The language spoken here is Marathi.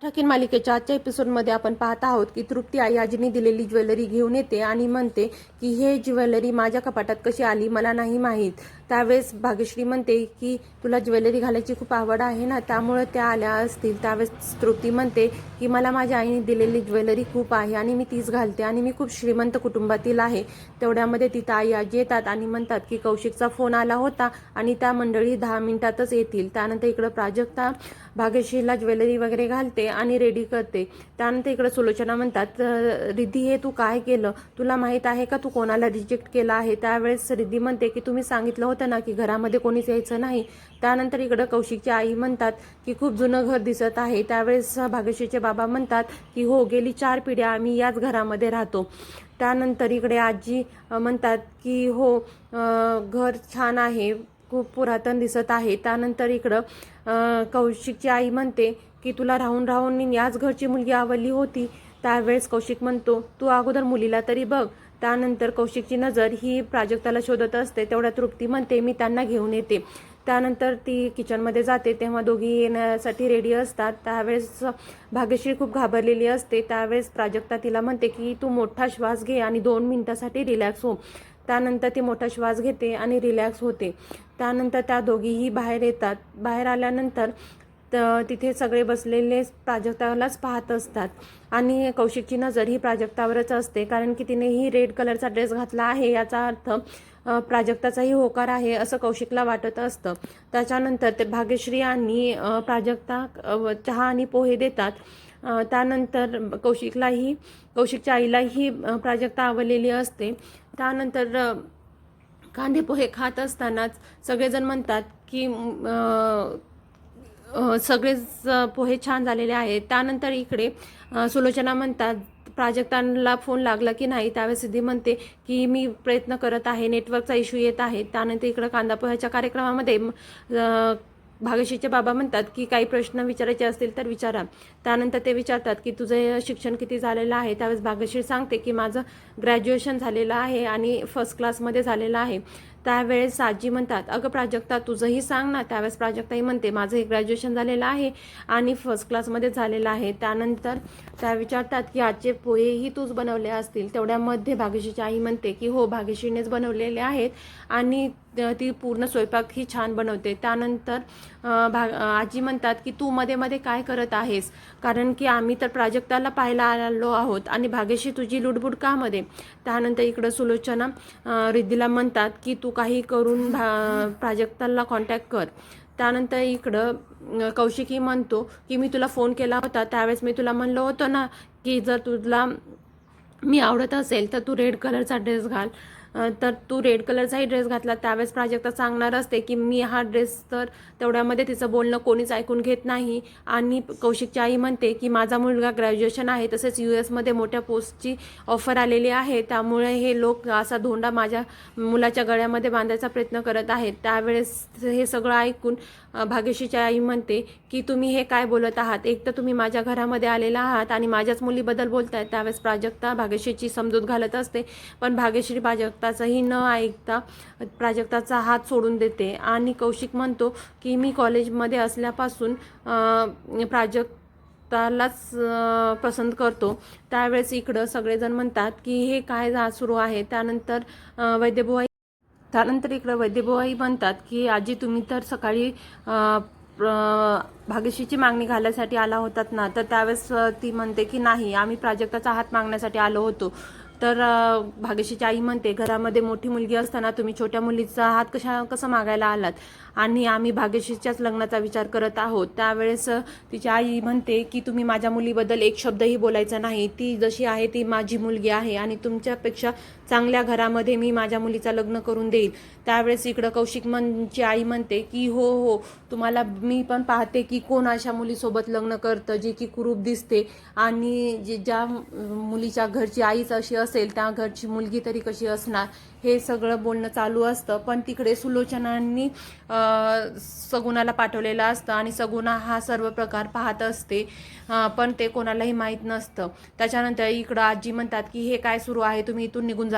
ठकीन मालिकेच्या आजच्या एपिसोडमध्ये आपण पाहत आहोत की तृप्ती आई आजीने दिलेली ज्वेलरी घेऊन येते आणि म्हणते की हे ज्वेलरी माझ्या कपाटात कशी आली मला नाही माहीत. त्यावेळेस भाग्यश्री म्हणते की तुला ज्वेलरी घालायची खूप आवड आहे ना, त्यामुळे त्या आल्या असतील. त्यावेळेस तृप्ती म्हणते की मला माझ्या आईने दिलेली ज्वेलरी खूप आहे आणि मी तीच घालते आणि मी खूप श्रीमंत कुटुंबातील आहे. तेवढ्यामध्ये तिथं आई आजी येतात आणि म्हणतात की कौशिकचा फोन आला होता आणि त्या मंडळी 10 मिनिटातच येतील. त्यानंतर इकडं प्राजक्ता भाग्यश्रीला ज्वेलरी वगैरे घालते आणि रेडी करते. त्यानंतर इकडे सुलोचना म्हणतात रिद्धी हे तू काय केलं, तुला माहीत आहे का तू कोणाला रिजेक्ट केलं आहे. त्यावेळेस रिद्धी म्हणते की तुम्ही सांगितलं होतं ना की घरामध्ये कोणीच यायचं नाही. त्यानंतर इकडं कौशिकची आई म्हणतात की खूप जुनं घर दिसत आहे. त्यावेळेस भाग्यश्रीचे बाबा म्हणतात की हो, गेली 4 पिढ्या आम्ही याच घरामध्ये राहतो. त्यानंतर इकडे आजी म्हणतात की हो, घर छान आहे, खूप पुरातन दिसत आहे. त्यानंतर इकडं कौशिकची आई म्हणते की तुला राहून राहून याच घरची मुलगी आवडली होती. त्यावेळेस कौशिक म्हणतो तू अगोदर मुलीला तरी बघ. त्यानंतर कौशिकची नजर ही प्राजक्ताला शोधत असते. तेवढ्या तृप्ती म्हणते मी त्यांना घेऊन येते. त्यानंतर ती किचनमध्ये जाते तेव्हा दोघी येण्यासाठी रेडी असतात. त्यावेळेस भाग्यश्री खूप घाबरलेली असते. त्यावेळेस प्राजक्ता तिला म्हणते की तू मोठा श्वास घे आणि 2 मिनिटासाठी रिलॅक्स हो. त्यानंतर ती मोठा श्वास घेते आणि रिलॅक्स होते. त्यानंतर त्या दोघीही बाहेर येतात. बाहेर आल्यानंतर तिथे सगळे बसलेले प्राजक्तालाच पाहत असतात आणि कौशिकची नजर ही प्राजक्तावरच असते, कारण की तिनेही रेड कलरचा ड्रेस घातला आहे. याचा अर्थ प्राजक्ताचाही होकार आहे असं कौशिकला वाटत असतं. त्याच्यानंतर ते भाग्यश्री आणि प्राजक्ता चहा आणि पोहे देतात. त्यानंतर कौशिकच्या आईलाही प्राजक्ता आवडलेली असते. त्यानंतर कांदे पोहे खात असतानाच सगळेजण म्हणतात की सगळेच पोहे छान झालेले आहेत. त्यानंतर इकडे सुलोचना म्हणतात प्राजक्ताला फोन लागला की नाही. त्यावेळेस सिद्धी म्हणते की मी प्रयत्न करत आहे, नेटवर्कचा इश्यू येत आहे. त्यानंतर इकडं कांदा पोह्याच्या कार्यक्रमामध्ये भाग्यश्रीचे बाबा म्हणतात की काही प्रश्न विचारायचे असतील तर विचारा. त्यानंतर ते विचारतात की तुझं शिक्षण किती झालेलं आहे. त्यावेळेस भाग्यश्री सांगते की माझं ग्रॅज्युएशन झालेलं आहे आणि फर्स्ट क्लासमध्ये झालेलं आहे. त्यावेळेस आजी म्हणतात अगं प्राजक्ता तुझंही सांग ना. त्यावेळेस प्राजक्ताही म्हणते माझं हे ग्रॅज्युएशन झालेलं आहे आणि फर्स्ट क्लासमध्ये झालेलं आहे. त्यानंतर त्या विचारतात की आजचे पोहेही तूच बनवले असतील. तेवढ्यामध्ये भाग्यश्रीची आई म्हणते की हो, भाग्यश्रीनेच बनवलेले आहेत आणि ती पूर्ण स्वयंपाकही छान बनवते. त्यानंतर आजी म्हणतात की तू मध्ये मध्ये काय करत आहेस, कारण की आम्ही तर प्राजक्ताला पाहायला आलो आहोत आणि भाग्यश्री तुझी लुडबुड का मध्ये. त्यानंतर इकडं सुलोचना रिद्धीला म्हणतात की तू काही करून प्राजक्ताला कॉन्टॅक्ट कर. त्यानंतर इकडं कौशिकही म्हणतो की मी तुला फोन केला होता. त्यावेळेस मी तुला म्हणलं होतं ना की जर तुला मी आवडत असेल तर तू रेड कलरचा ड्रेस घाल. तर तू रेड कलरचाही ड्रेस घातला. त्यावेळेस प्राजक्ता सांगणार असते की मी हा ड्रेस, तर तेवढ्यामध्ये तिचं बोलणं कोणीच ऐकून घेत नाही आणि कौशिकची आई म्हणते की माझा मुलगा ग्रॅज्युएशन आहे, तसेच US मध्ये मोठ्या पोस्टची ऑफर आलेली आहे, त्यामुळे हे लोक असा धोंडा माझ्या मुलाच्या गळ्यामध्ये बांधायचा प्रयत्न करत आहेत. त्यावेळेस हे सगळं ऐकून भाग्यश्रीची आई म्हणते की तुम्ही हे काय बोलत आहात, एक तर तुम्ही माझ्या घरामध्ये आलेला आहात आणि माझ्याच मुलीबद्दल बोलतायत. त्यावेळेस प्राजक्ता भाग्यश्रीची समजूत घालत असते, पण भाग्यश्री प्राजक्ताचंही न ऐकता प्राजक्ताचा हात सोडून देते आणि कौशिक म्हणतो की मी कॉलेजमध्ये असल्यापासून प्राजक्तालाच पसंत करतो. त्यावेळेस इकडं सगळेजण म्हणतात की हे काय सुरू आहे. त्यानंतर इकडं वैद्यबुवाई म्हणतात की आजी तुम्ही तर सकाळी भाग्यश्रीची मागणी घालण्यासाठी आला होतात ना. तर त्यावेळेस ती म्हणते की नाही, आम्ही प्राजक्ताचा हात मागण्यासाठी आलो होतो. तर भाग्यश्रीची आई म्हणते घरामध्ये मोठी मुलगी असताना तुम्ही छोट्या मुलीचा हात कसं मागायला आलात आणि आम्ही भाग्यश्रीच्याच लग्नाचा विचार करत आहोत. त्यावेळेस तिची आई म्हणते की तुम्ही माझ्या मुलीबद्दल एक शब्दही बोलायचा नाही. ती जशी आहे ती माझी मुलगी आहे आणि तुमच्यापेक्षा चांगल्या घरामध्ये मी माझ्या मुलीचं लग्न करून देईल. त्यावेळेस इकडं कौशिकची आई म्हणते की हो हो, तुम्हाला मी पण पाहते की कोण अशा मुलीसोबत लग्न करतं जी की कुरूप दिसते आणि ज्या मुलीच्या घरची आईच अशी असेल त्या घरची मुलगी तरी कशी असणार. हे सगळं बोलणं चालू असतं, पण तिकडे सुलोचनांनी सगुणाला पाठवलेलं असतं आणि सगुणा हा सर्व प्रकार पाहत असते, पण ते कोणालाही माहीत नसतं. त्याच्यानंतर इकडं आजी म्हणतात की हे काय सुरू आहे, तुम्ही इथून निघून जा.